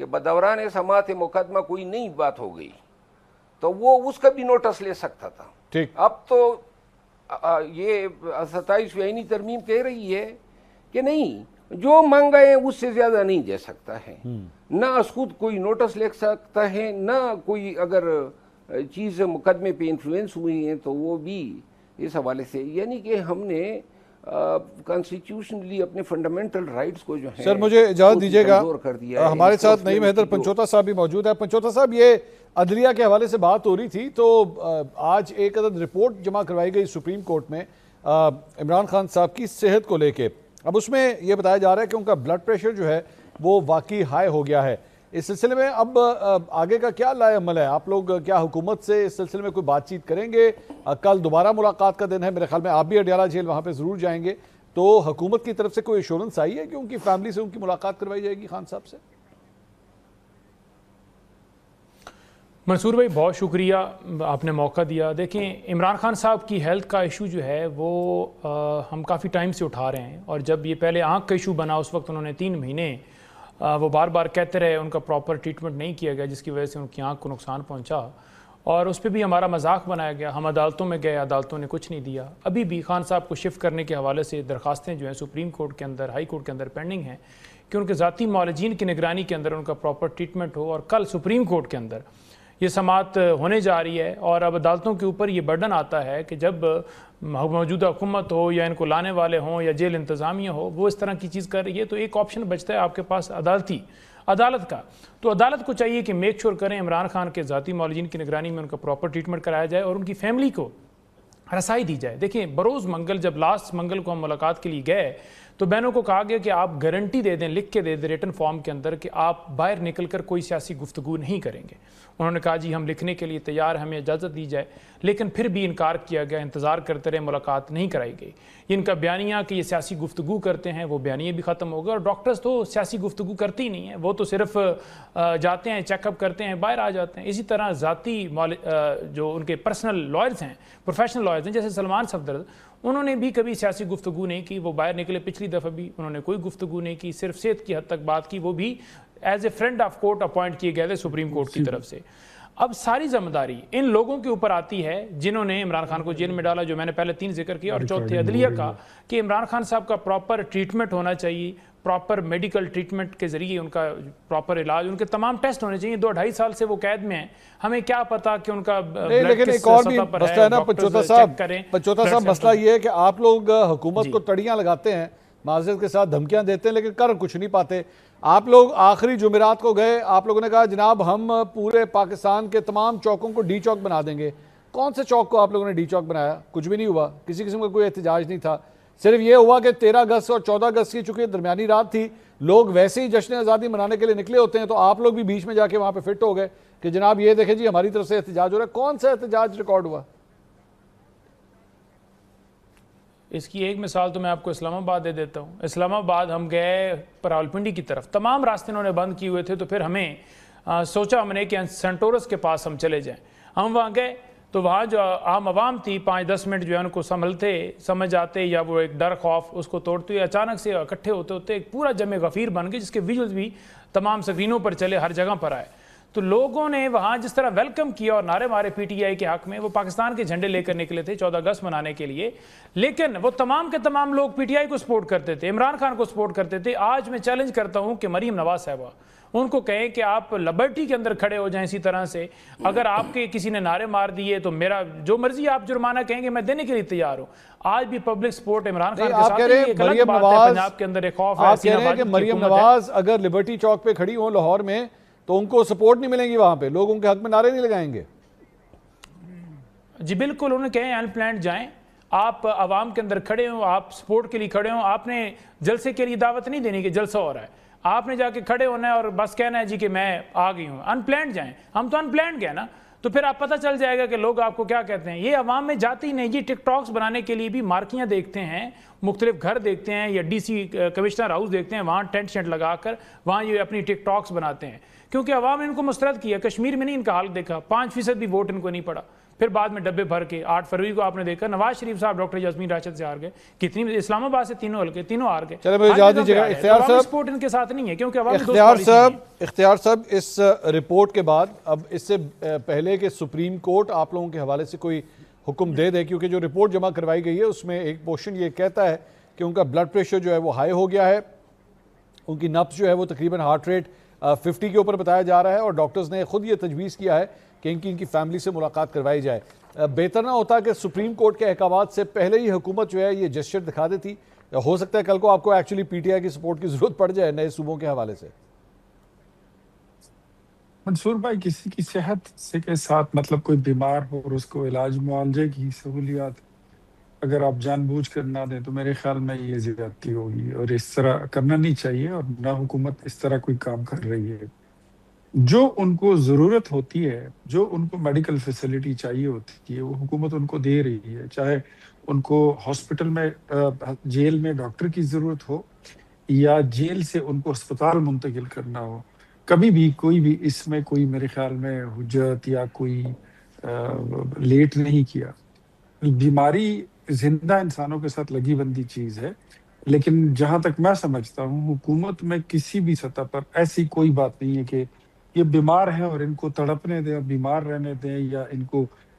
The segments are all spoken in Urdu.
کہ بدوران سماعت مقدمہ کوئی نئی بات ہو گئی تو وہ اس کا بھی نوٹس لے سکتا تھا. ٹھیک. اب تو یہ 27ویں آئینی ترمیم کہہ رہی ہے کہ نہیں, جو مانگا ہے اس سے زیادہ نہیں دے سکتا ہے, نہ اس خود کوئی نوٹس لے سکتا ہے, نہ کوئی اگر چیز مقدمے پہ انفلوئنس ہوئی ہیں تو وہ بھی اس حوالے سے, یعنی کہ ہم نے کانسٹیٹیوشنلی اپنے فنڈامنٹل رائٹس کو جو ہے. سر مجھے اجازت دیجیے گا, ہمارے ساتھ نعیم حیدر پنچوتا صاحب بھی موجود ہے. پنچوتا صاحب, یہ عدلیہ کے حوالے سے بات ہو رہی تھی تو آج ایک عدد رپورٹ جمع کروائی گئی سپریم کورٹ میں عمران خان صاحب کی صحت کو لے کے. اب اس میں یہ بتایا جا رہا ہے کہ ان کا بلڈ پریشر جو ہے وہ واقعی ہائی ہو گیا ہے. اس سلسلے میں اب آگے کا کیا لائے عمل ہے؟ آپ لوگ کیا حکومت سے اس سلسلے میں کوئی بات چیت کریں گے؟ کل دوبارہ ملاقات کا دن ہے, میرے خیال میں آپ بھی اڈیالہ جیل وہاں پہ ضرور جائیں گے, تو حکومت کی طرف سے کوئی ایشورنس آئی ہے کہ ان کی فیملی سے ان کی ملاقات کروائی جائے گی خان صاحب سے؟ منصور بھائی بہت شکریہ, آپ نے موقع دیا. دیکھیں, عمران خان صاحب کی ہیلتھ کا ایشو جو ہے وہ ہم کافی ٹائم سے اٹھا رہے ہیں, اور جب یہ پہلے آنکھ کا ایشو بنا اس وقت انہوں نے 3 مہینے وہ بار بار کہتے رہے, ان کا پراپر ٹریٹمنٹ نہیں کیا گیا جس کی وجہ سے ان کی آنکھ کو نقصان پہنچا, اور اس پہ بھی ہمارا مذاق بنایا گیا. ہم عدالتوں میں گئے, عدالتوں نے کچھ نہیں دیا. ابھی بھی خان صاحب کو شفٹ کرنے کے حوالے سے درخواستیں جو ہیں سپریم کورٹ کے اندر, ہائی کورٹ کے اندر پینڈنگ ہیں کہ ان کے ذاتی معالجین کی نگرانی کے اندر ان کا پراپر ٹریٹمنٹ ہو, اور کل سپریم کورٹ کے اندر یہ سماعت ہونے جا رہی ہے. اور اب عدالتوں کے اوپر یہ برڈن آتا ہے کہ جب موجودہ حکومت ہو یا ان کو لانے والے ہوں یا جیل انتظامیہ ہو وہ اس طرح کی چیز کر رہی ہے, تو ایک آپشن بچتا ہے آپ کے پاس عدالت کا. تو عدالت کو چاہیے کہ میک شور کریں عمران خان کے ذاتی معالجین کی نگرانی میں ان کا پراپر ٹریٹمنٹ کرایا جائے اور ان کی فیملی کو رسائی دی جائے. دیکھیں, بروز منگل جب لاسٹ منگل کو ہم ملاقات کے لیے گئے تو بہنوں کو کہا گیا کہ آپ گارنٹی دے دیں, لکھ کے دے دیں ریٹن فارم کے اندر کہ آپ باہر نکل کر کوئی سیاسی گفتگو نہیں کریں گے. انہوں نے کہا جی ہم لکھنے کے لیے تیار, ہمیں اجازت دی جائے, لیکن پھر بھی انکار کیا گیا, انتظار کرتے رہے, ملاقات نہیں کرائی گئی. ان کا بیانیہ کہ یہ سیاسی گفتگو کرتے ہیں وہ بیانیہ بھی ختم ہو گیا, اور ڈاکٹرز تو سیاسی گفتگو کرتی نہیں ہیں, وہ تو صرف جاتے ہیں, چیک اپ کرتے ہیں, باہر آ جاتے ہیں. اسی طرح ذاتی جو ان کے پرسنل لائرز ہیں, پروفیشنل لائرز ہیں, جیسے سلمان صفدر, انہوں نے بھی کبھی سیاسی گفتگو نہیں کی, وہ باہر نکلے. پچھلی دفعہ بھی انہوں نے کوئی گفتگو نہیں کی, صرف صحت کی حد تک بات کی, وہ بھی as a friend of court appoint کیے گئے تھے سپریم کورٹ کی طرف سے. اب ساری ذمہ داری ان لوگوں کے اوپر آتی ہے جنہوں نے عمران خان کو جیل میں ڈالا, جو میں نے پہلے 3 ذکر کیا, اور چوتھے عدلیہ کا کہ عمران خان صاحب کا پراپر ٹریٹمنٹ ہونا چاہیے, پراپر میڈیکل ٹریٹمنٹ کے ذریعے ان کا پراپر علاج, ان کے تمام ٹیسٹ ہونے چاہیے. 2-2.5 سال سے وہ قید میں ہیں, ہمیں کیا پتا کہ ان کا لیکن ایک اور بھی مسئلہ ہے نا پنچوتا صاحب, مسئلہ یہ ہے کہ آپ لوگ حکومت کو تڑیاں لگاتے ہیں, معذرت کے ساتھ دھمکیاں دیتے ہیں, لیکن کر کچھ نہیں پاتے. آپ لوگ آخری جمعرات کو گئے, آپ لوگوں نے کہا جناب ہم پورے پاکستان کے تمام چوکوں کو ڈی چوک بنا دیں گے. کون سے چوک کو آپ لوگوں نے ڈی چوک بنایا؟ کچھ بھی نہیں ہوا, کسی قسم کا کوئی احتجاج نہیں تھا. صرف یہ ہوا کہ 13 اگست اور 14 اگست کی چونکہ درمیانی رات تھی, لوگ ویسے ہی جشن آزادی منانے کے لیے نکلے ہوتے ہیں, تو آپ لوگ بھی بیچ میں جا کے وہاں پہ فٹ ہو گئے کہ جناب یہ دیکھیں جی ہماری طرف سے احتجاج ہو رہا ہے. کون سا احتجاج ریکارڈ ہوا؟ اس کی ایک مثال تو میں آپ کو اسلام آباد دے دیتا ہوں. اسلام آباد ہم گئے راولپنڈی کی طرف, تمام راستے انہوں نے بند کیے ہوئے تھے, تو پھر ہمیں سوچا ہم نے کہ سینٹورس کے پاس ہم چلے جائیں. ہم وہاں گئے تو وہاں جو عام عوام تھی 5-10 منٹ جو ہے ان کو سمجھ آتے یا وہ ایک ڈر خوف اس کو توڑتے ہوئے اچانک سے اکٹھے ہوتے ہوتے ایک پورا جمع غفیر بن گئے, جس کے ویژولز بھی تمام سکرینوں پر چلے, ہر جگہ پر آئے. تو لوگوں نے وہاں جس طرح ویلکم کیا اور نعرے مارے پی ٹی آئی کے حق میں, وہ پاکستان کے جھنڈے لے کر نکلے تھے 14 اگست منانے کے لیے, لیکن وہ تمام کے تمام لوگ پی ٹی آئی کو سپورٹ کرتے تھے, عمران خان کو سپورٹ کرتے تھے. آج میں چیلنج کرتا ہوں کہ مریم نواز صاحبہ ان کو کہیں کہ آپ لبرٹی کے اندر کھڑے ہو جائیں. اسی طرح سے اگر آپ کے کسی نے نعرے مار دیے تو میرا جو مرضی آپ جرمانہ کہیں گے میں دینے کے لیے تیار ہوں. آج بھی پبلک سپورٹ عمران خان کے ساتھ ہے. ایک الگ بات ہے پنجاب کے اندر ایک خوف ہے, آپ کہہ رہے ہیں کہ مریم نواز اگر لبرٹی چوک پہ کھڑی ہوں لاہور میں تو ان کو سپورٹ نہیں ملیں گی, وہاں پہ لوگ ان کے حق میں نعرے نہیں لگائیں گے؟ جی بالکل, انہوں نے کہیں ایل پلانٹ جائیں, آپ عوام کے اندر کھڑے ہوں, آپ سپورٹ کے لیے کھڑے ہوں. آپ نے جلسے کے لیے دعوت نہیں دینی کہ جلسہ ہو رہا ہے, آپ نے جا کے کھڑے ہونا ہے اور بس کہنا ہے جی کہ میں آ گئی ہوں. ان پلانٹ جائیں, ہم تو ان پلانٹ گئے نا, تو پھر آپ پتہ چل جائے گا کہ لوگ آپ کو کیا کہتے ہیں. یہ عوام میں جاتی نہیں, یہ ٹک ٹاکس بنانے کے لیے بھی مارکیاں دیکھتے ہیں, مختلف گھر دیکھتے ہیں یا ڈی سی کمشنر ہاؤس دیکھتے ہیں, وہاں ٹینٹ شینٹ لگا کر وہاں یہ اپنی ٹک ٹاکس بناتے ہیں. کیونکہ عوام نے ان کو مسترد کیا. کشمیر میں نہیں ان کا حال دیکھا, 5% بھی ووٹ ان کو نہیں پڑا. پھر بعد میں ڈبے بھر کے 8 فروری کو آپ نے دیکھا نواز شریف صاحب ڈاکٹر یاسمین راشد سے ہار گئے. کتنی اسلام آباد سے تینوں حلقے تینوں ہار گئے. چلے مجھے اجازت دیجیے گا. اختیار صاحب سپورٹ ان کے ساتھ نہیں ہے کیونکہ عوام اختیار صاحب اس رپورٹ کے بعد اب اس سے پہلے کہ سپریم کورٹ آپ لوگوں کے حوالے سے کوئی حکم دے دے, کیونکہ جو رپورٹ جمع کروائی گئی ہے اس میں ایک پورشن یہ کہتا ہے کہ ان کا بلڈ پریشر جو ہے وہ ہائی ہو گیا ہے, ان کی نبض جو ہے وہ تقریباً ہارٹ ریٹ 50 کے اوپر بتایا جا رہا ہے, اور ڈاکٹرز نے خود یہ تجویز کیا ہے کہ ان کی فیملی سے ملاقات کروائی جائے. بہتر نہ ہوتا کہ سپریم کورٹ کے احکامات سے پہلے ہی حکومت جو ہے یہ جسچر دکھا دیتی. ہو سکتا ہے کل کو آپ کو ایکچولی پی ٹی آئی کی سپورٹ کی ضرورت پڑ جائے نئے صوبوں کے حوالے سے. منصور بھائی, کسی کی صحت سے کے ساتھ مطلب کوئی بیمار ہو اور اس کو علاج معالجے کی سہولیات اگر آپ جان بوجھ کر نہ دیں تو میرے خیال میں یہ زیادتی ہوگی, اور اس طرح کرنا نہیں چاہیے, اور نہ حکومت اس طرح کوئی کام کر رہی ہے. جو ان کو ضرورت ہوتی ہے, جو ان کو میڈیکل فیسلٹی چاہیے ہوتی ہے, وہ حکومت ان کو دے رہی ہے. چاہے ان کو ہاسپٹل میں جیل میں ڈاکٹر کی ضرورت ہو یا جیل سے ان کو اسپتال منتقل کرنا ہو, کبھی بھی کوئی بھی اس میں کوئی میرے خیال میں حجت یا کوئی لیٹ نہیں کیا. بیماری زندہ انسانوں کے ساتھ لگی بندی چیز ہے, لیکن جہاں تک میں سمجھتا ہوں حکومت میں کسی بھی سطح پر ایسی کوئی بات نہیں ہے کہ یہ بیمار ہیں اور ان کو تڑپنے دیں, بیمار رہنے دیں, یا ان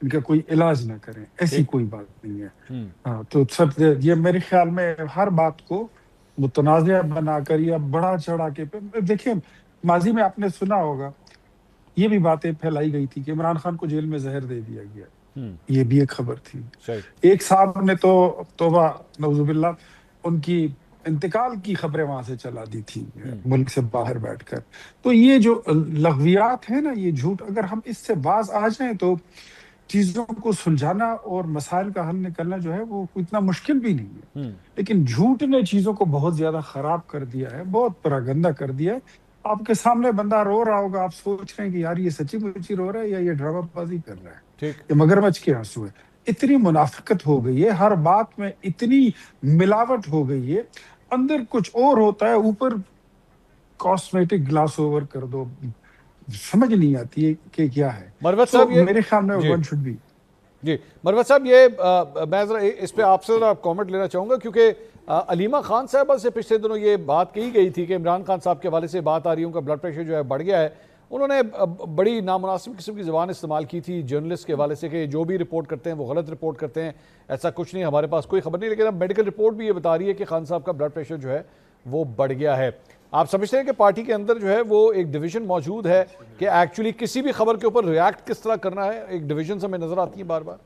کا کوئی علاج نہ کریں, ایسی کوئی بات نہیں ہے. ہاں, تو سب یہ میرے خیال میں ہر بات کو متنازع بنا کر یا بڑا چڑھا کے, دیکھیں ماضی میں آپ نے سنا ہوگا یہ بھی باتیں پھیلائی گئی تھی کہ عمران خان کو جیل میں زہر دے دیا گیا, یہ بھی ایک خبر تھی. ایک صاحب نے تو توبہ نعوذ باللہ ان کی انتقال کی خبریں وہاں سے چلا دی تھی ملک سے باہر بیٹھ کر. تو یہ جو لغویات ہیں نا, یہ جھوٹ, اگر ہم اس سے باز آ جائیں تو چیزوں کو سلجھانا اور مسائل کا حل نکلنا جو ہے وہ اتنا مشکل بھی نہیں ہے. لیکن جھوٹ نے چیزوں کو بہت زیادہ خراب کر دیا ہے, بہت پراگندہ کر دیا ہے. آپ کے سامنے بندہ رو رہا ہوگا, آپ سوچ رہے ہیں کہ یار یہ سچی مچی رو رہا ہے یا یہ ڈرامہ بازی کر رہا ہے, یہ مگرمچھ کے آنسو ہے. اتنی منافقت ہو گئی ہے, ہر بات میں اتنی ملاوٹ ہو گئی ہے, اندر کچھ اور ہوتا ہے, اوپر کاسمیٹک گلاس اوور کر دو, سمجھ نہیں آتی ہے کہ کیا ہے. مروت صاحب یہ میرے خیال میں ون شوڈ بی. جی مروت صاحب, یہ میں ذرا اس پہ آپ سے ذرا کامنٹ لینا چاہوں گا, کیونکہ علیمہ خان صاحبہ سے پچھلے دنوں یہ بات کہی گئی تھی کہ عمران خان صاحب کے حوالے سے بات آ رہی ہے, ان کا بلڈ پریشر جو ہے بڑھ گیا ہے. انہوں نے بڑی نامناسب قسم کی زبان استعمال کی تھی جرنلسٹ کے حوالے سے کہ جو بھی رپورٹ کرتے ہیں وہ غلط رپورٹ کرتے ہیں, ایسا کچھ نہیں, ہمارے پاس کوئی خبر نہیں. لیکن اب میڈیکل رپورٹ بھی یہ بتا رہی ہے کہ خان صاحب کا بلڈ پریشر جو ہے وہ بڑھ گیا ہے. آپ سمجھتے ہیں کہ پارٹی کے اندر جو ہے وہ ایک ڈویژن موجود ہے کہ ایکچولی کسی بھی خبر کے اوپر ریاکٹ کس طرح کرنا ہے؟ ایک ڈویژن ہمیں نظر آتی ہے بار بار.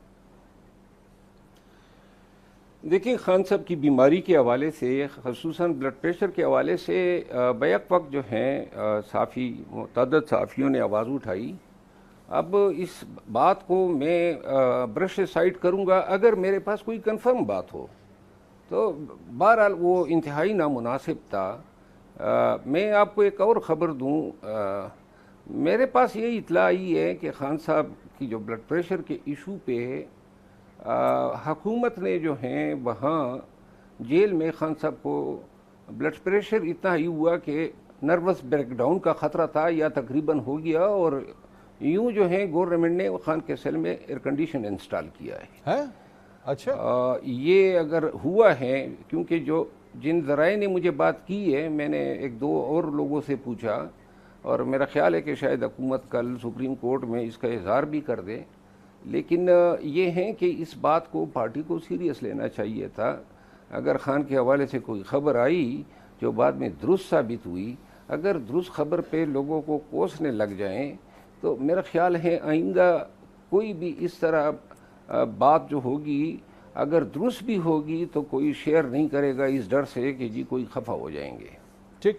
دیکھیں, خان صاحب کی بیماری کے حوالے سے, خصوصاً بلڈ پریشر کے حوالے سے بیک وقت جو ہیں متعدد صحافیوں نے آواز اٹھائی. اب اس بات کو میں برش سائڈ کروں گا اگر میرے پاس کوئی کنفرم بات ہو تو. بہرحال وہ انتہائی نامناسب تھا. میں آپ کو ایک اور خبر دوں, میرے پاس یہ اطلاع آئی ہے کہ خان صاحب کی جو بلڈ پریشر کے ایشو پہ حکومت نے جو ہیں وہاں جیل میں خان صاحب کو بلڈ پریشر اتنا ہی ہوا کہ نروس بریک ڈاؤن کا خطرہ تھا یا تقریباً ہو گیا, اور یوں جو ہیں گورنمنٹ نے خان کے سیل میں ایئر کنڈیشن انسٹال کیا ہے. اچھا, یہ اگر ہوا ہے, کیونکہ جن ذرائع نے مجھے بات کی ہے, میں نے ایک دو اور لوگوں سے پوچھا, اور میرا خیال ہے کہ شاید حکومت کل سپریم کورٹ میں اس کا اظہار بھی کر دے. لیکن یہ ہیں کہ اس بات کو پارٹی کو سیریس لینا چاہیے تھا. اگر خان کے حوالے سے کوئی خبر آئی جو بعد میں درست ثابت ہوئی, اگر درست خبر پہ لوگوں کو کوسنے لگ جائیں تو میرا خیال ہے آئندہ کوئی بھی اس طرح بات جو ہوگی اگر درست بھی ہوگی تو کوئی شیئر نہیں کرے گا اس ڈر سے کہ جی کوئی خفا ہو جائیں گے. ٹھیک.